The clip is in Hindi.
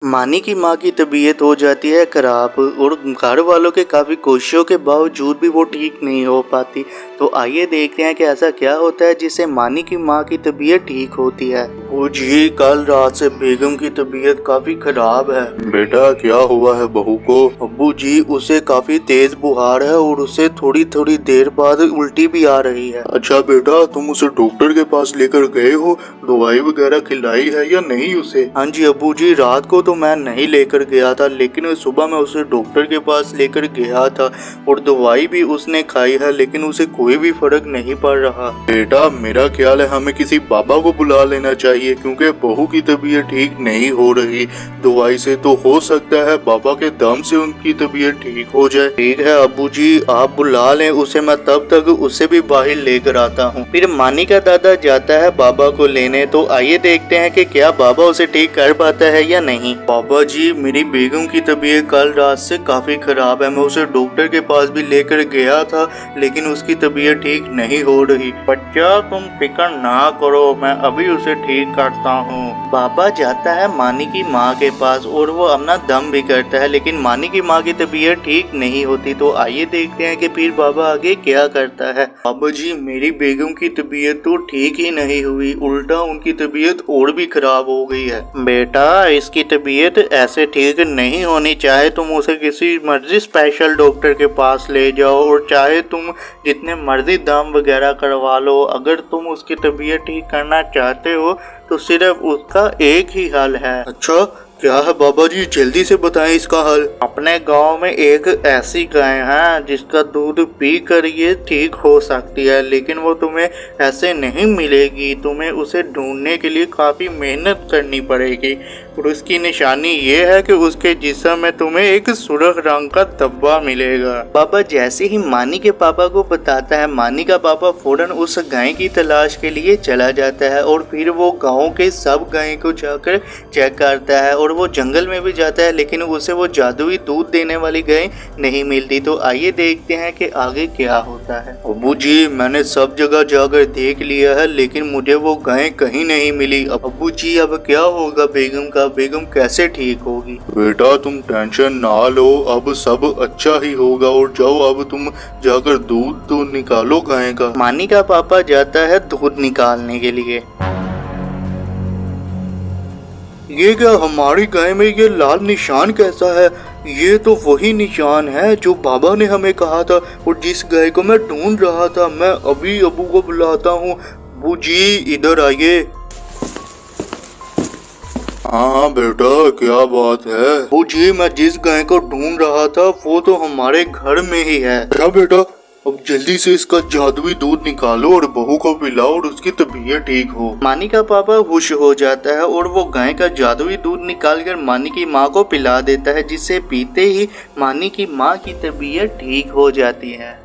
मानी की माँ की तबीयत हो जाती है खराब और घर वालों के काफ़ी कोशिशों के बावजूद भी वो ठीक नहीं हो पाती। तो आइए देखते हैं कि ऐसा क्या होता है जिससे मानी की माँ की तबीयत ठीक होती है। वो जी कल रात से बेगम की तबीयत काफ़ी खराब है। बेटा क्या हुआ है बहू को? अब्बू जी उसे काफ़ी तेज़ बुखार है और उसे थोड़ी थोड़ी देर बाद उल्टी भी आ रही है। अच्छा बेटा, तुम उसे डॉक्टर के पास लेकर गए हो? दवाई वगैरह खिलाई है या नहीं उसे? हाँ जी अब्बू जी, रात को तो मैं नहीं लेकर गया था, लेकिन सुबह मैं उसे डॉक्टर के पास लेकर गया था और दवाई भी उसने खाई है, लेकिन उसे कोई भी फर्क नहीं पड़ रहा। बेटा मेरा ख्याल है हमें किसी बाबा को बुला लेना चाहिए, क्योंकि बहू की तबीयत ठीक नहीं हो रही। दवाई से तो हो सकता है बाबा के दम से उनकी तबीयत ठीक हो जाए। ठीक है अब्बू जी, आप बुला लें उसे, मैं तब तक उसे भी बाहर लेकर आता हूँ। फिर मानी का दादा जाता है बाबा को लेने। तो आइए देखते हैं कि क्या बाबा उसे ठीक कर पाता है या नहीं। बाबा जी मेरी बेगम की तबीयत कल रात से काफी खराब है, मैं उसे डॉक्टर के पास भी लेकर गया था, लेकिन उसकी तबीयत ठीक नहीं हो रही। बच्चा तुम फिक्र ना करो, मैं अभी उसे ठीक करता हूँ। बाबा जाता है मानी की माँ के पास और वो अपना दम भी करता है, लेकिन मानी की माँ की तबीयत ठीक नहीं होती। तो आइए देखते हैं कि फिर बाबा आगे क्या करता है। बाबा जी मेरी बेगम की तबीयत तो ठीक ही नहीं हुई, उल्टा उनकी तबीयत और भी खराब हो गई है। बेटा इसकी तबीयत ऐसे ठीक नहीं होनी, चाहे तुम उसे किसी मर्जी स्पेशल डॉक्टर के पास ले जाओ और चाहे तुम जितने मर्जी दाम वगैरह करवा लो, अगर तुम उसकी तबीयत ठीक करना चाहते हो तो सिर्फ उसका एक ही हल है। अच्छा क्या है बाबा जी, जल्दी से बताएं इसका हल। अपने गांव में एक ऐसी गाय है जिसका दूध पी कर ये ठीक हो सकती है, लेकिन वो तुम्हें ऐसे नहीं मिलेगी। तुम्हें उसे ढूंढने के लिए काफ़ी मेहनत करनी पड़ेगी और उसकी निशानी ये है कि उसके जिस्म में तुम्हें एक सुर्ख रंग का धब्बा मिलेगा। पापा जैसे ही मानी के पापा को बताता है, मानी का पापा फौरन उस गाय की तलाश के लिए चला जाता है और फिर वो गाँव के सब गाय को जाकर चेक करता है और वो जंगल में भी जाता है, लेकिन उसे वो जादुई दूध देने वाली गाय नहीं मिलती। तो आइए देखते हैं कि आगे क्या होता है। अब्बू जी मैंने सब जगह जाकर देख लिया है, लेकिन मुझे वो गाय कहीं नहीं मिली। अब्बू जी अब क्या होगा बेगम का? बेगम कैसे ठीक होगी? बेटा तुम टेंशन ना लो, अब सब अच्छा ही होगा। और जाओ अब तुम जाकर दूध तो निकालो गाय का। मानी का पापा जाता है दूध निकालने के लिए। ये क्या हमारी गाय में ये लाल निशान कैसा है? ये तो वही निशान है जो बाबा ने हमें कहा था और जिस गाय को मैं ढूंढ रहा था। मैं अभी अबू को बुलाता हूँ। अबू जी इधर आइए। हाँ बेटा क्या बात है? अबू जी मैं जिस गाय को ढूंढ रहा था वो तो हमारे घर में ही है। क्या बेटा, अब जल्दी से इसका जादुई दूध निकालो और बहू को पिलाओ और उसकी तबीयत ठीक हो। मानी का पापा खुश हो जाता है और वो गाय का जादुई दूध निकालकर मानी की माँ को पिला देता है, जिससे पीते ही मानी की माँ की तबीयत ठीक हो जाती है।